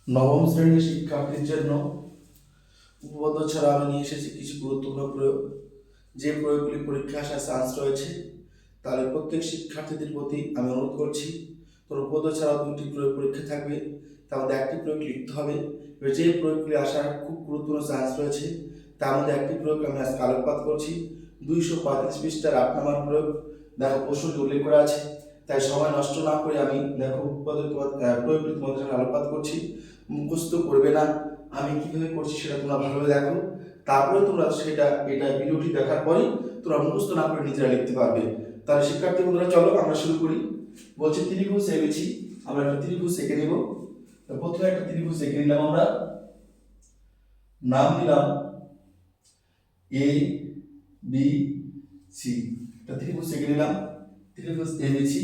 নবম শ্রেণীর শিক্ষার্থীর জন্য উপপাদ্য ছাড়া আমি নিয়ে এসেছি কিছু গুরুত্বপূর্ণ প্রয়োগ, যে প্রয়োগগুলি পরীক্ষা আসার চান্স রয়েছে। তাহলে প্রত্যেক শিক্ষার্থীদের প্রতি আমি অনুরোধ করছি, তোর উপপাদ্য ছাড়াও দুটি প্রয়োগ পরীক্ষা থাকবে, তার মধ্যে একটি প্রয়োগ লিখতে হবে। এবার যে প্রয়োগগুলি আসার খুব গুরুত্বপূর্ণ চান্স রয়েছে তার মধ্যে একটি প্রয়োগ আমি আজকে আলোকপাত করছি। 235 পৃষ্ঠার 8 নম্বর প্রয়োগ। দেখো প্রশ্নটি উল্লেখ করা আছে, তাই সময় নষ্ট না করে আমি দেখো প্রয়োগটি তোমাদের সামনে আলোকপাত করছি। মুখস্থ করবে না, আমি কিভাবে করছি সেটা তোমরা ভালোভাবে দেখো, তারপরে তোমরা এটা ভিডিওটি দেখার পরে তোমরা মুখস্থ না করে নিজেরা লিখতে পারবে। তাহলে শিক্ষার্থী বন্ধুরা চলো আমরা শুরু করি। বলছি ত্রিভুজ এঁকেছি, আমরা একটা ত্রিভুজ এঁকে নেব। প্রথমে একটা ত্রিভুজ এঁকে নিলাম, আমরা নাম দিলাম এ বি সি। একটা ত্রিভুজ এঁকে নিলাম, ত্রিভুজ এবিসি।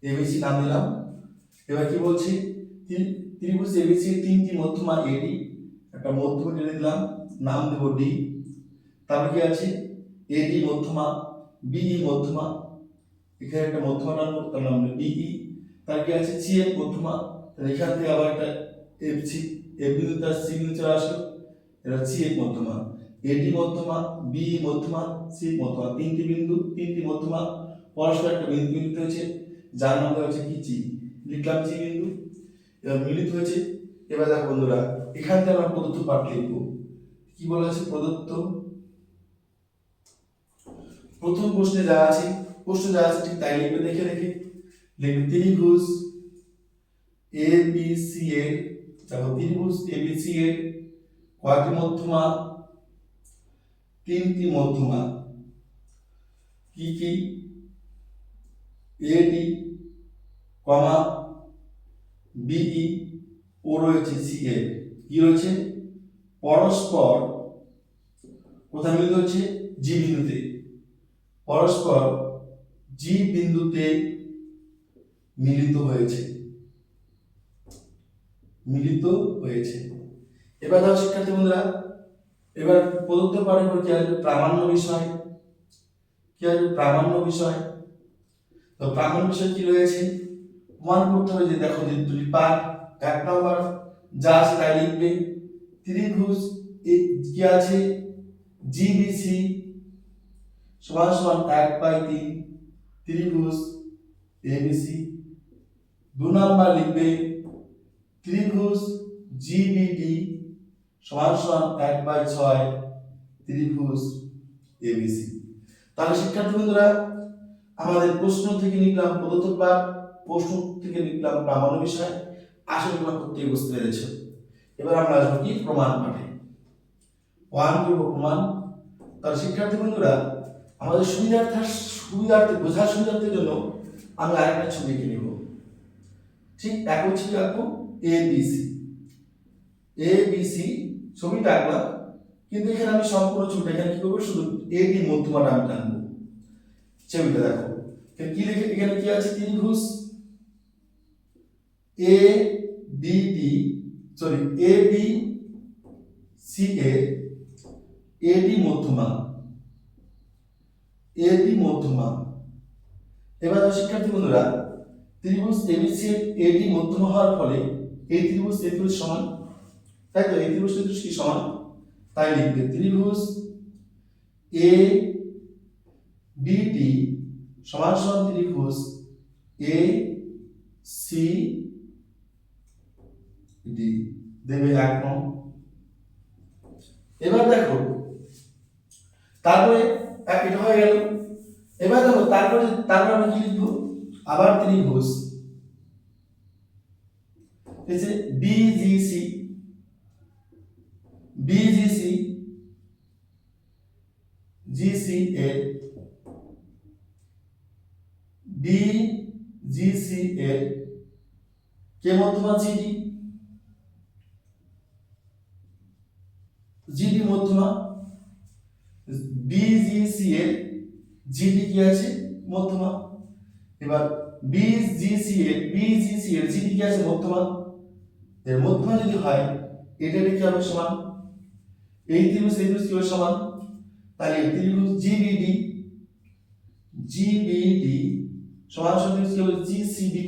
এবিসি নাম দিলাম। এবার কি বলছি, ত্রিভুজ এবিসি তিনটি মধ্যমা এডি, একটা মধ্যমা টেনে দিলাম, নাম দেব ডি। তারপর কি আছে, এডি মধ্যমা, বিই মধ্যমা, এখানে একটা মধ্যমা টানবো, তার নাম বিই। তার কি আছে, সিএফ মধ্যমা, তাহলে এখান থেকে আবার একটা এফসি, এফ বিন্দু তার সি বিন্দু চলে আসলো, এটা সিএফ মধ্যমা। এডি মধ্যমা, বিই মধ্যমা, সি মধ্যমা, তিনটি বিন্দু, তিনটি মধ্যমা পরস্পর একটা বিন্দু মিলিত হয়েছে, যার নাম দেওয়া হচ্ছে কি জি। লিখলাম জি বিন্দু, এবার মিলিত হয়েছে। এবার দেখো বন্ধুরা, এখান থেকে আমরা প্রদত্ত পাঠ লিখবো। কি বলা আছে, প্রদত্ত প্রথম প্রশ্নে যা আছে, প্রশ্ন যা আছে ঠিক তাই লিখবে, দেখে দেখে লিখবে। ত্রিভুজ এ বি সি এর, দেখো ত্রিভুজ এ বি সি এর কয়টি মধ্যমা, তিনটি মধ্যমা। কি কি, এডি কমা বিই ও রয়েছে সি এ, কি রয়েছে, পরস্পর কোথায় মিলিত হচ্ছে, জি বিন্দুতে, পরস্পর জি বিন্দুতে মিলিত হয়েছে, মিলিত হয়েছে। এবার দেখো শিক্ষার্থী বন্ধুরা, এবার প্রদত্ত পাঠের পর কি আসবে, প্রামাণ্য বিষয়। কি আসবে, প্রামাণ্য বিষয়। তো প্রামাণ্য বিষয় কি রয়েছে, প্রমাণ করতে হবে যে দেখো যে দুটি পাঠ, এক নম্বর যা আছে তাই লিখবে। ত্রিভুজ কি আছে, জিবিসি সমান সমান 1/3 ত্রিভুজ এবিসি। দু নাম্বার লিখবে ত্রিভুজ জিবিডি সমান সমান 1/6 ত্রিভুজ এবিসি। তাহলে শিক্ষার্থী বন্ধুরা, আমাদের প্রশ্ন থেকে লিখলাম প্রদত্ত পাঠ, প্রশ্ন থেকে লিখলাম প্রামাণ্য বিষয়। আশা করি তোমরা প্রত্যেকে বুঝতে পেরেছ। এবার আমরা আসবো কি, প্রমাণ পাঠে। প্রমাণ করব প্রমাণ। তাহলে শিক্ষার্থী বন্ধুরা, আমাদের সুবিধার্থে বোঝার সুবিধার্থের জন্য আমি আরেকটা ছবি এঁকে নেব। ঠিক একই ছবি আঁকবো, এ বি সি। এ বি সি ছবিটা আঁকলাম, কিন্তু এখানে আমি সম্পূর্ণ ছবিটা এখানে কি করবো, শুধু এডি মধ্যমাটা আমি টানবো। ছবিটা দেখো, কি লিখে, এখানে কি আছে, ত্রিভুজ A B D, sorry A B C এর এডি মধ্যমা, এডি মধ্যমা। এবার শিক্ষার্থী বন্ধুরা, ত্রিভুজ এবিসি এর এডি মধ্যমা হওয়ার ফলে এই ত্রিভুজ এই ত্রিভুজ সমান, তাই তো এই ত্রিভুজ ত্রিভুজ কি সমান, তাই লিখবে ত্রিভুজ এ বিডি সমান সমান ত্রিভুজ এ সি ডি, দেবে 1 নং। এবার দেখো, তারপরে এটা হয়ে গেল। এবার দেখো তারপরে আমি কি লিখবো, আবার ত্রিভুজ এই যে বিজিসি, বিজিসি জিসি এর, বিজিসি এর কে মধ্যমা, জিডি, জিডি মধ্যমা। বিজিসি এর জিডি কি আছে, মধ্যমা। এবার বিজিসি এর জিডি কি আছে, মধ্যমা। এর মধ্যমা যদি হয়, এটা কি হবে, সমান। এই ত্রিভুজ কি হবে, সমান। তাহলে ত্রিভুজ জিবিডি সমান সমান ত্রিভুজ কি হবে জিসিডি,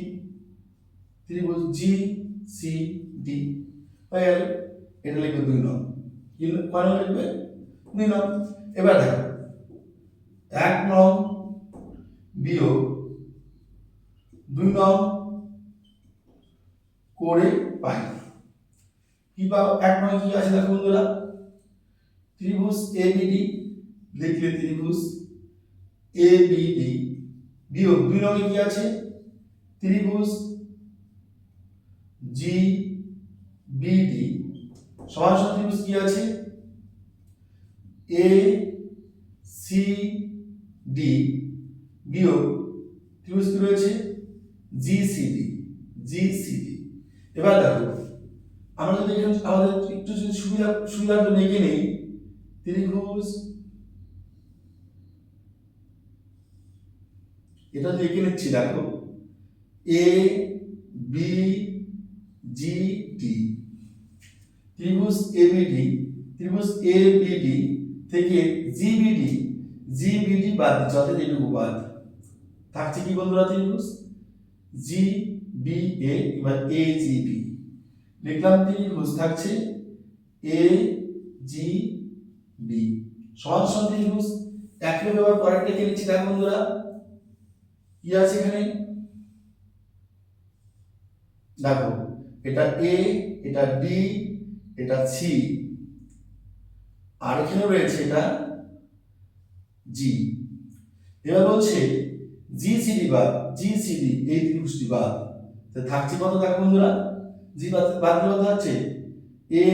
ত্রিভুজ জিসিডি হয়ে গেল। এটা লিখবে 2 নং, কি কয় নং লিখবে 2 নং। এবার দেখো 1 নং বিয়োগ 2 নং করে পাই কি পাবো। 1 নং কি আছে দেখো বন্ধুরা, ত্রিভুজ এবিডি, লিখলে ত্রিভুজ এবিডি বিয়োগ 2 নং কি আছে ত্রিভুজ জিবিডি সমান সমান ত্রিভুজ কি আছে এ সি ডি বিয়োগ ত্রিভুজ কি রয়েছে জিসিডি, জিসিডি। এবার দেখো আমরা যদি এখানে আমাদের একটু যদি সুবিধার জন্য এঁকে নেই ত্রিভুজ, এটা লিখে নিচ্ছি দেখো এ বি জি ডি, ত্রিভুজ এবিডি, ত্রিভুজ এবিডি থেকে জিবিডি, জিবিডি বাদ দিচ্ছি অর্থাৎ এইটুকু বাদ থাকছে কি বন্ধুরা ত্রিভুজ জি বি এ, এবার এ জি বি লিখলাম ত্রিভুজ থাকছে এ জি বি সমান সমান ত্রিভুজ। একইভাবে আবার পরেরটা কে লিখছি দেখো বন্ধুরা কি আছে এখানে দেখো এটা এ, এটা ডি, এটা সি, আর এখানে রয়েছে এটা জি। এবার বলছে জিসিডি বাদ, জিসিডি এই ত্রিভুজটি বাদ, তো থাকছে কত দেখো বন্ধুরা জি বাদ দিলে হচ্ছে এ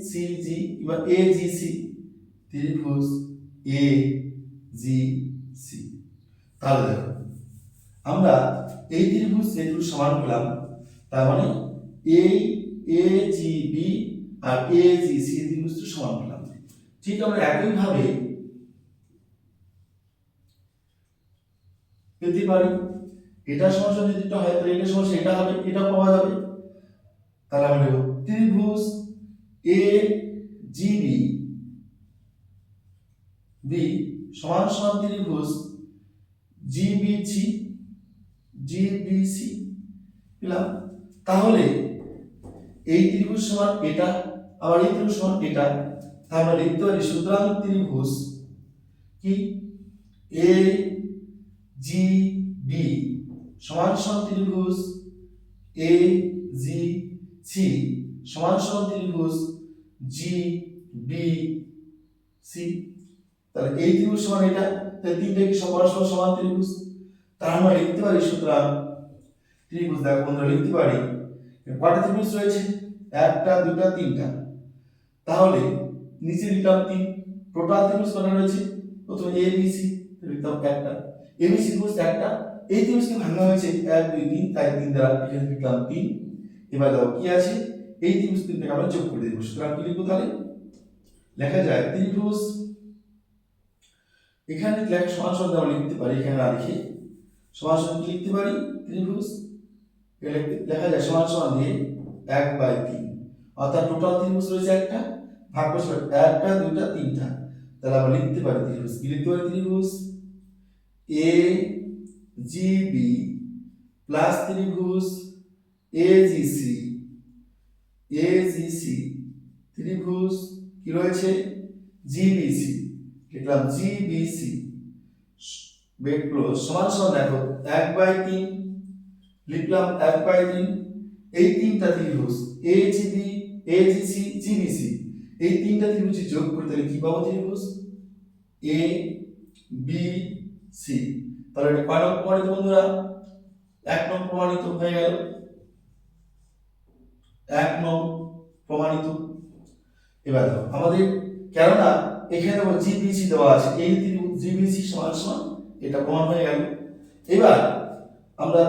সি জি, এবার এ জি সি, ত্রিভুজ এ জি সি। তাহলে দেখো আমরা এই ত্রিভুজ সমান পেলাম, তার মানে এই এ জি বি আর এ জি সি ত্রিভুজটি সমান পেলাম। ঠিক আমরা একই ভাবে পেতে পারি, এটা সমস্যা যদি এটা হয় তাহলে এটা সমস্যা এটা হবে, এটা পাওয়া যাবে। তাহলে আমরা লিখব ত্রিভুজ এ জি বি বি সমান সমান ত্রিভুজ জিবিসি, জিবিসি পেলাম। তাহলে এই ত্রিভুজ সমান এটা, আবার এই ত্রিভুজ সমান এটা, তাহলে আমরা লিখতে পারি সুতরাং ত্রিভুজ কি এ জি বি সমান সমান ত্রিভুজ এ জি সি সমান সমান ত্রিভুজ জি বি সি। তাহলে এই ত্রিভুজ সমান এটা, তাহলে তিনটা কি সমান সমান ত্রিভুজ, তাহলে আমরা লিখতে পারি সুতরাং ত্রিভুজ দেখো বন্ধুরা লিখতে পারি কয়টা ত্রিভুজ রয়েছে একটা দুটা তিনটা, তাহলে নিচে লিখলাম 3, টোটাল ত্রিভুজ কয়টা রয়েছে প্রথমে এ বি সি লিখলাম একটা, এ বি সি ত্রিভুজ একটা, এই ত্রিভুজকে ভাঙা হয়েছে 1 2 3, তাই 3 দ্বারা এখানে লিখলাম 3। এবার দেখো কি আছে এই ত্রিভুজ তিনটাকে আমরা যোগ করে দেব, সুতরাং কি লিখব তাহলে লেখা যায় ত্রিভুজ, এখানে লেখা সমান সমান আমরা লিখতে পারি, এখানে না লিখে সমান সমান কি লিখতে পারি ত্রিভুজ লেখা যায় সমান সমান দিয়ে 1/3, অর্থাৎ টোটাল ত্রিভুজ রয়েছে একটা, ভাগ করছে একটা দুইটা তিনটা, তাহলে আমরা লিখতে পারি ত্রিভুজ কি লিখতে পারি ত্রিভুজ এ জি বি প্লাস ত্রিভুজ এ জি সি, এ জি সি ত্রিভুজ কি রয়েছে জিবিসি, লিখলাম জিবিসি ব্রেক ক্লোজ সমান সমান দেখো 1/3 লিখলাম 1/3, এই তিনটা ত্রিভুজ এজিবি এজিসি জিবিসি এই তিনটা ত্রিভুজ যোগ করে তাহলে কি পাবো ত্রিভুজ এ বি সি। তাহলে এটা কয় নং প্রমাণিত বন্ধুরা 1 নং প্রমাণিত হয়ে গেল, 1 নং প্রমাণিত। এবার দেখো আমাদের কেননা এখানে দেখো জিবিসি দেওয়া আছে, এই ত্রিভুজ জিবিসি সমান সমান এটা প্রমাণ হয়ে গেল। এবার আমরা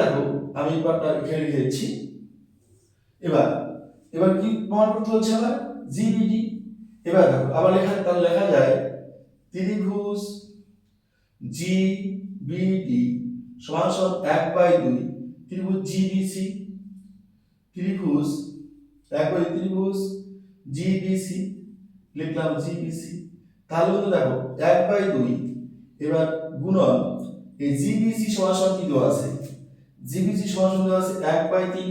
দেখো আমি এবারটা এখানে লিখে দিচ্ছি, এবার কি প্রমাণ করতে হচ্ছে আবার জিবিডি। এবার দেখো আবার লেখা যায় ত্রিভুজ জিবিডি সমান সমান 1/2 ত্রিভুজ জিবিসি, ত্রিভুজ 1/2 ত্রিভুজ জিবিসি লিখলাম জিবিসি। তাহলে বন্ধু দেখো 1/2 এবার গুণন এই জিবিসি সমান কি দেওয়া আছে, জিবিসি সমান দেওয়া আছে 1/3,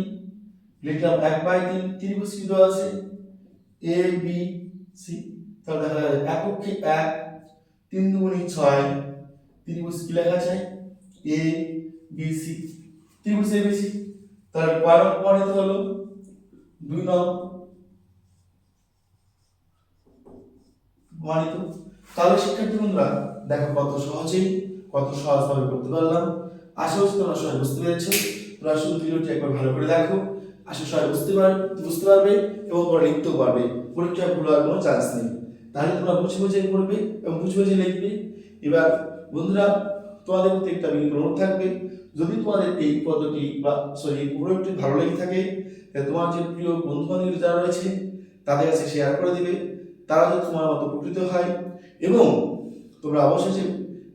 লিখলাম 1/3, ত্রিভুজ কি দেওয়া আছে এ বি সি, তাহলে দেখা যাবে এককে 1, 3 দুগুণে 6, ত্রিভুজ কি লেখা যায় এ বি সি, ত্রিভুজ এ বি সি। তাহলে কয় নং প্রমাণিত হলো, 2 নং প্রমাণিত। তাহলে শিক্ষার্থী বন্ধুরা দেখো কত সহজভাবে করতে পারলাম। আশা করছি তোমরা সবাই বুঝতে পেরেছো। তোমরা শুধু ভিডিওটি একবার ভালো করে দেখো, আশা সবাই বুঝতে পারবে এবং তোমরা লিখতেও পারবে, পরীক্ষায় ভুল হওয়ার কোনো চান্স নেই। তাহলে তোমরা বুঝে বুঝে পড়বে এবং বুঝে বুঝে লিখবে। এবার বন্ধুরা তোমাদের প্রতি একটা বিনীত অনুরোধ থাকবে, যদি তোমাদের এই পদ্ধতি বা প্রয়োগটি ভালো লেগে থাকে, তাহলে তোমার যে প্রিয় বন্ধু বান্ধব যারা রয়েছে তাদের কাছে শেয়ার করে দিবে, তারা যদি তোমার মতো উপকৃত হয়। এবং তোমরা অবশ্যই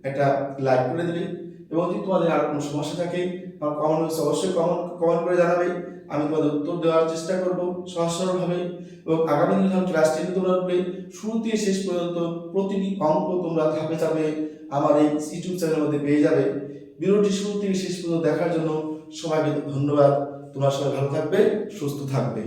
একটা লাইক করে দেবে, এবং যদি তোমাদের আর কোনো সমস্যা থাকে আমার কমেন্ট বক্সে অবশ্যই কমেন্ট করে জানাবে, আমি তোমাদের উত্তর দেওয়ার চেষ্টা করব সহজ সরলভাবে। এবং আগামী দিনে যখন ক্লাস 10 তোমরা উঠবে, শুরু থেকে শেষ পর্যন্ত প্রতিটি অঙ্ক তোমরা ধাপে ধাপে আমার এই ইউটিউব চ্যানেলের মধ্যে পেয়ে যাবে। ভিডিওটি শুরু থেকে শেষ পর্যন্ত দেখার জন্য সবাইকে ধন্যবাদ। তোমরা সবাই ভালো থাকবে, সুস্থ থাকবে।